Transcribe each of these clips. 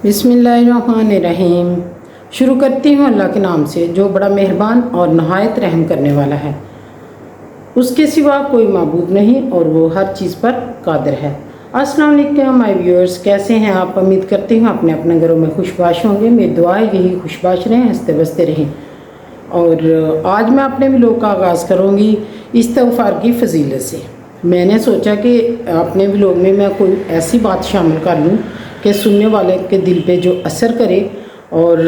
बिस्मिल्लाहिर्रहमानिर्रहीम। शुरू करती हूँ अल्लाह के नाम से जो बड़ा मेहरबान और नहायत रहम करने वाला है। उसके सिवा कोई माबूद नहीं और वो हर चीज़ पर कादिर है। अस्सलाम वालेकुम माय व्यूअर्स, कैसे हैं आप? उम्मीद करती हूँ अपने अपने घरों में खुशबाश होंगे। मेरी दुआ है यही खुशबाश रहें, हंसते बसते रहें। और आज मैं अपने व्लॉग का आगाज़ करूँगी इस्तिग़फ़ार की फ़जीलत से। मैंने सोचा कि अपने व्लॉग में मैं कोई ऐसी बात शामिल कर लूँ कि सुनने वाले के दिल पे जो असर करे और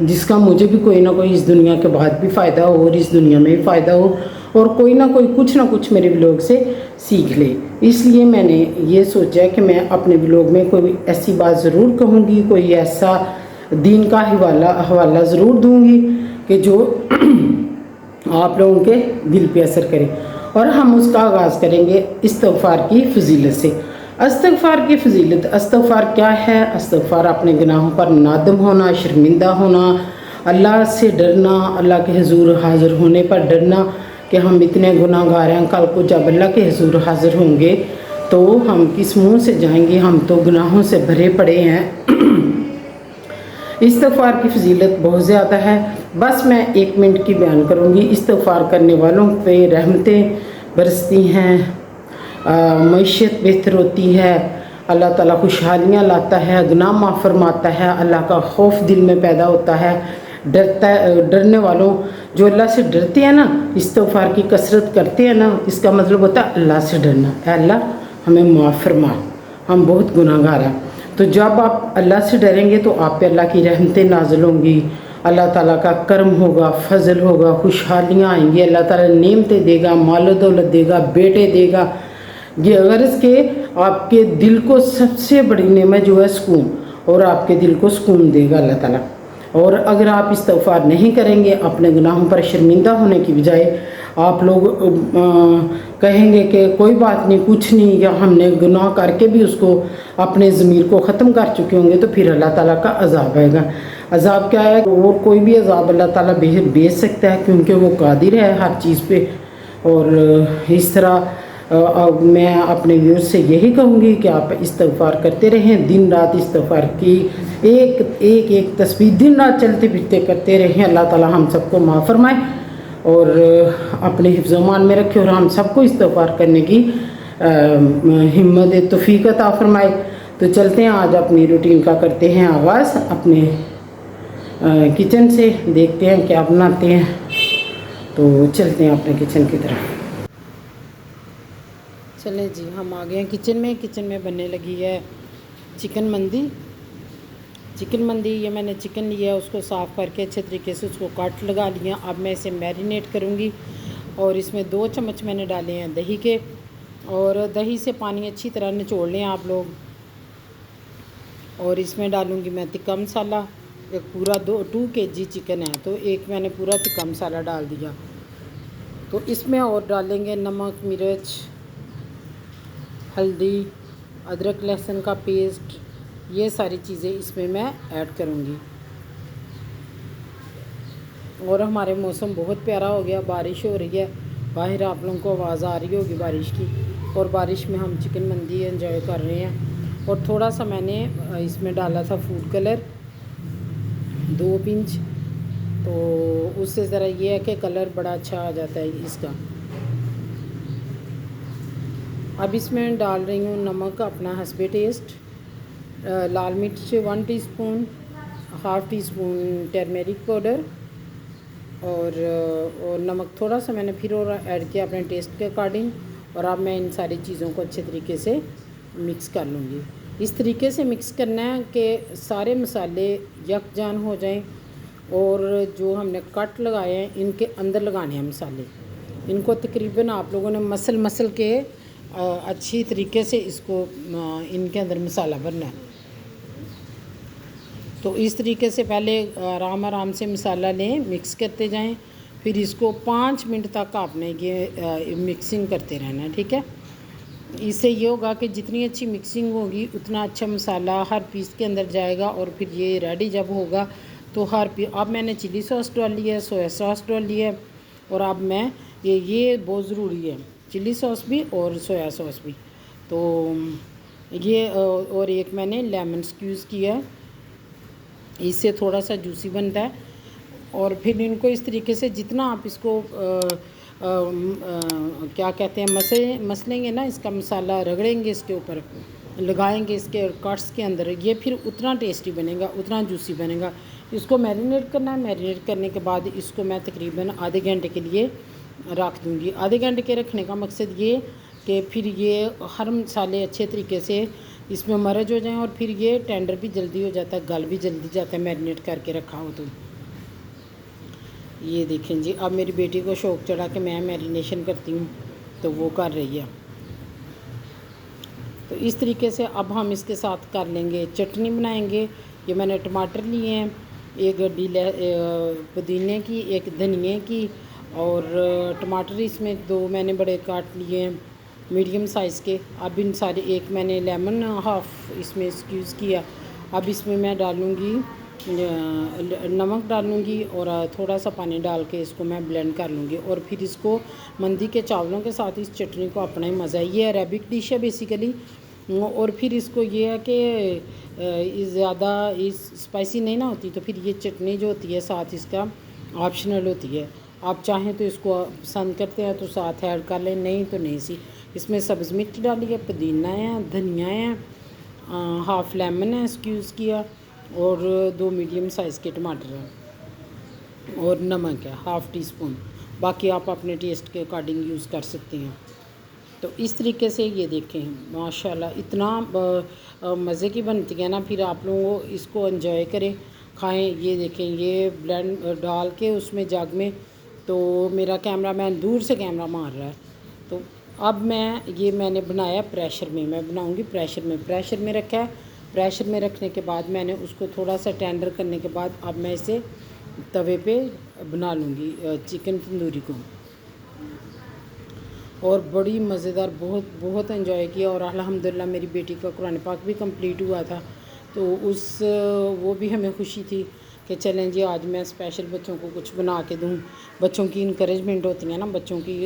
जिसका मुझे भी कोई ना कोई इस दुनिया के बाद भी फ़ायदा हो और इस दुनिया में भी फ़ायदा हो और कोई ना कोई कुछ ना कुछ मेरे व्लॉग से सीख ले। इसलिए मैंने ये सोचा कि मैं अपने व्लॉग में कोई ऐसी बात ज़रूर कहूँगी, कोई ऐसा दीन का हवाला ज़रूर दूँगी कि जो आप लोगों के दिल पे असर करे। और हम उसका आगाज़ करेंगे इस्तिग़फ़ार की फ़जीलत से। इस्तिग़फ़ार की फ़जीलत, इस्तिग़फ़ार क्या है? इस्तिग़फ़ार अपने गुनाहों पर नादम होना, शर्मिंदा होना, अल्लाह से डरना, अल्लाह के हुज़ूर हाज़िर होने पर डरना कि हम इतने गुनाहगार हैं, कल को जब अल्लाह के हुज़ूर हाज़िर होंगे तो हम किस मुँह से जाएंगे, हम तो गुनाहों से भरे पड़े हैं। इस्तिग़फ़ार की फ़जीलत बहुत ज़्यादा है, बस मैं 1 मिनट की बयान करूँगी। इस्तिग़फ़ार करने वालों पे रहमतें बरसती हैं, मईशत बेहतर होती है, अल्लाह ताला खुशहालियाँ लाता है, गुनाह माफ़ फरमाता है, अल्लाह का खौफ दिल में पैदा होता है। डरने वालों जो अल्लाह से डरते हैं ना, इस्तिग़फ़ार की कसरत करते हैं ना, इसका मतलब होता है अल्लाह से डरना। अल्लाह हमें माफ़ फरमा, हम बहुत गुनाहगार हैं। तो जब आप अल्लाह से डरेंगे तो आप पे अल्लाह की रहमतें नाज़िल होंगी, अल्लाह ताला का करम होगा, फ़ज़ल होगा, खुशहालियाँ आएंगी, अल्लाह ताला नेमतें देगा, माल दौलत देगा, बेटे देगा। ये अगर इसके आपके दिल को सबसे बड़ी नेमत जो है सुकून, और आपके दिल को सुकून देगा अल्लाह ताला। और अगर आप इस्तिग़फ़ार नहीं करेंगे, अपने गुनाहों पर शर्मिंदा होने की बजाय आप लोग कहेंगे कि कोई बात नहीं, कुछ नहीं, या हमने गुनाह करके भी उसको अपने ज़मीर को ख़त्म कर चुके होंगे, तो फिर अल्लाह ताला का अज़ाब आएगा। अज़ाब क्या है? और कोई भी अज़ाब अल्लाह ताला भेज सकता है, क्योंकि वो कादिर है हर चीज़ पे। और इस तरह मैं अपने व्यूअर्स से यही कहूँगी कि आप इस्तिग़फ़ार करते रहें, दिन रात इस्तिग़फ़ार की एक तस्बीह दिन रात चलते फिरते करते रहें। अल्लाह ताला हम सबको माफ़ फरमाए और अपने हिफ्ज़ मान में रखे और हम सबको इस्तिग़फ़ार करने की हिम्मत तौफ़ीक़ अता फरमाए। तो चलते हैं, आज अपनी रूटीन का करते हैं आगाज़ अपने किचन से। देखते हैं क्या बनाते हैं, तो चलते हैं अपने किचन की तरफ। चलें जी, हम आ गए हैं किचन में। किचन में बनने लगी है चिकन मंदी। ये मैंने चिकन लिया है, उसको साफ़ करके अच्छे तरीके से उसको कट लगा लिया। अब मैं इसे मैरिनेट करूँगी और इसमें 2 चम्मच मैंने डाले हैं दही के, और दही से पानी अच्छी तरह निचोड़ लें आप लोग। और इसमें डालूँगी मैं तिक्का मसाला। एक पूरा 2 kg चिकन है तो एक मैंने पूरा तिक्का मसाला डाल दिया। तो इसमें और डालेंगे नमक, मिर्च, हल्दी, अदरक लहसुन का पेस्ट, ये सारी चीज़ें इसमें मैं ऐड करूँगी। और हमारे मौसम बहुत प्यारा हो गया, बारिश हो रही है बाहर, आप लोगों को आवाज़ आ रही होगी बारिश की। और बारिश में हम चिकन मंदी एंजॉय कर रहे हैं। और थोड़ा सा मैंने इसमें डाला था फूड कलर 2 पिंच, तो उससे ज़रा ये है कि कलर बड़ा अच्छा आ जाता है इसका। अब इसमें डाल रही हूँ नमक अपना हस्बे टेस्ट, लाल मिर्च 1 teaspoon, half tea spoon turmeric powder, और नमक थोड़ा सा मैंने फिर और ऐड किया अपने टेस्ट के अकॉर्डिंग। और अब मैं इन सारी चीज़ों को अच्छे तरीके से मिक्स कर लूँगी। इस तरीके से मिक्स करना है कि सारे मसाले यकजान हो जाएं, और जो हमने कट लगाए हैं इनके अंदर लगाने हैं मसाले। इनको तकरीबन आप लोगों ने मसल के अच्छी तरीके से इसको इनके अंदर मसाला भरना है। तो इस तरीके से पहले आराम से मसाला लें, मिक्स करते जाएं, फिर इसको 5 मिनट तक आपने ये मिक्सिंग करते रहना है, ठीक है। इससे ये होगा कि जितनी अच्छी मिक्सिंग होगी उतना अच्छा मसाला हर पीस के अंदर जाएगा, और फिर ये रेडी जब होगा तो अब मैंने चिली सॉस डाली है, सोया सॉस डाली है, और अब मैं ये बहुत ज़रूरी है, चिली सॉस भी और सोया सॉस भी। तो ये और एक मैंने लेमन स्क्यूज़ किया, इससे थोड़ा सा जूसी बनता है। और फिर इनको इस तरीके से जितना आप इसको क्या कहते हैं मसलेंगे ना, इसका मसाला रगड़ेंगे इसके ऊपर, लगाएंगे इसके कट्स के अंदर, ये फिर उतना टेस्टी बनेगा, उतना जूसी बनेगा। इसको मैरिनेट करना है। मैरिनेट करने के बाद इसको मैं तकरीबन आधे घंटे के लिए रख दूँगी। आधे घंटे के रखने का मकसद ये कि फिर ये हर मसाले अच्छे तरीके से इसमें मर्ज हो जाएं और फिर ये टेंडर भी जल्दी हो जाता है, गल भी जल्दी जाता है मैरिनेट करके रखा हो तो। ये देखें जी, अब मेरी बेटी को शौक़ चढ़ा कि मैं मैरिनेशन करती हूँ, तो वो कर रही है। तो इस तरीके से अब हम इसके साथ कर लेंगे चटनी बनाएंगे। ये मैंने टमाटर लिए हैं, एक गड्डी पुदीने की, एक धनिए की, और टमाटर इसमें 2 मैंने बड़े काट लिए हैं मीडियम साइज़ के। अब इन सारे, एक मैंने लेमन हाफ़ इसमें यूज़ किया। अब इसमें मैं डालूँगी नमक डालूँगी और थोड़ा सा पानी डाल के इसको मैं ब्लेंड कर लूँगी। और फिर इसको मंदी के चावलों के साथ इस चटनी को अपना ही मज़ा है। ये अरेबिक डिश है बेसिकली। और फिर इसको ये है कि ज़्यादा स्पाइसी नहीं ना होती, तो फिर ये चटनी जो होती है साथ इसका ऑप्शनल होती है। आप चाहें तो इसको पसंद करते हैं तो साथ ऐड कर लें, नहीं तो नहीं सी। इसमें सब्ज़ मिर्च डाली है, पुदीना है, धनिया है, हाफ़ लेमन है इसको यूज़ किया, और 2 मीडियम साइज़ के टमाटर हैं, और नमक है हाफ़ टी स्पून। बाकी आप अपने टेस्ट के अकॉर्डिंग यूज़ कर सकते हैं। तो इस तरीके से ये देखें माशाल्लाह इतना मज़े की बनती है ना। फिर आप लोग इसको एंजॉय करें, खाएं। ये देखें, ये ब्लेंड डाल के उसमें जग में, तो मेरा कैमरामैन दूर से कैमरा मार रहा है। तो अब मैंने बनाया प्रेशर में, मैं बनाऊंगी प्रेशर में रखा है। प्रेशर में रखने के बाद मैंने उसको थोड़ा सा टेंडर करने के बाद अब मैं इसे तवे पे बना लूँगी चिकन तंदूरी को। और बड़ी मज़ेदार, बहुत बहुत एंजॉय किया। और अल्हम्दुलिल्लाह मेरी बेटी का कुरान पाक भी कंप्लीट हुआ था, तो वो भी हमें खुशी थी कि चलें जी आज मैं स्पेशल बच्चों को कुछ बना के दूँ। बच्चों की इनकरेजमेंट होती है ना, बच्चों की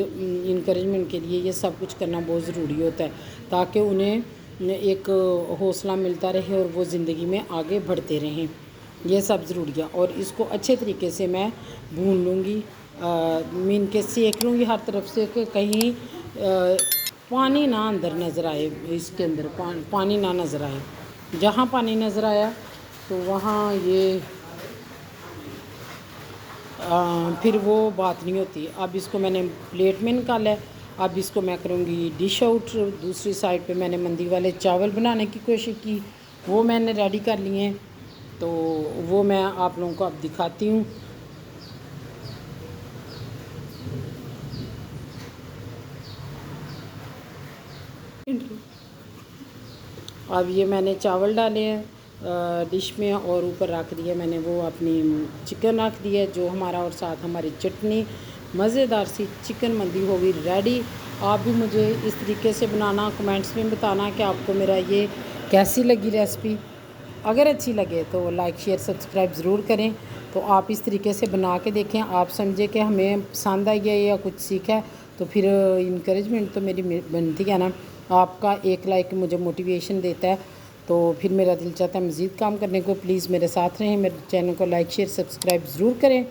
इनकरेजमेंट के लिए ये सब कुछ करना बहुत ज़रूरी होता है, ताकि उन्हें एक हौसला मिलता रहे और वो ज़िंदगी में आगे बढ़ते रहें। ये सब ज़रूरी है। और इसको अच्छे तरीके से मैं भून लूँगी, मीन के सेक लूँगी हर तरफ से कि कहीं पानी ना अंदर नज़र आए, इसके अंदर पानी ना नज़र आए। जहाँ पानी नज़र आया तो वहाँ ये फिर वो बात नहीं होती। अब इसको मैंने प्लेट में निकाला है। अब इसको मैं करूँगी डिश आउट। दूसरी साइड पे मैंने मंदी वाले चावल बनाने की कोशिश की, वो मैंने रेडी कर लिए हैं, तो वो मैं आप लोगों को अब दिखाती हूँ। अब ये मैंने चावल डाले हैं डिश में, और ऊपर रख दिया मैंने वो अपनी चिकन रख दिया जो हमारा, और साथ हमारी चटनी। मज़ेदार सी चिकन मंदी होगी रेडी। आप भी मुझे इस तरीके से बनाना, कमेंट्स में बताना कि आपको मेरा ये कैसी लगी रेसिपी। अगर अच्छी लगे तो लाइक शेयर सब्सक्राइब ज़रूर करें। तो आप इस तरीके से बना के देखें, आप समझे कि हमें पसंद आई है या कुछ सीखा है, तो फिर इनकरेजमेंट तो मेरी बनती है ना। आपका एक लाइक मुझे मोटिवेशन देता है, तो फिर मेरा दिल चाहता है मज़ीद काम करने को। प्लीज़ मेरे साथ रहें, मेरे चैनल को लाइक शेयर सब्सक्राइब ज़रूर करें।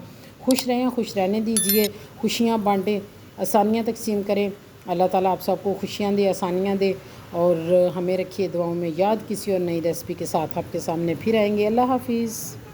खुश रहें, खुश रहने दीजिए, खुशियाँ बांटें, आसानियाँ तकसीम करें। अल्लाह ताला आप सबको खुशियाँ दे, आसानियाँ दे, और हमें रखिए दुआओं में याद। किसी और नई रेसिपी के साथ आपके सामने फिर आएंगे। अल्लाह हाफिज़।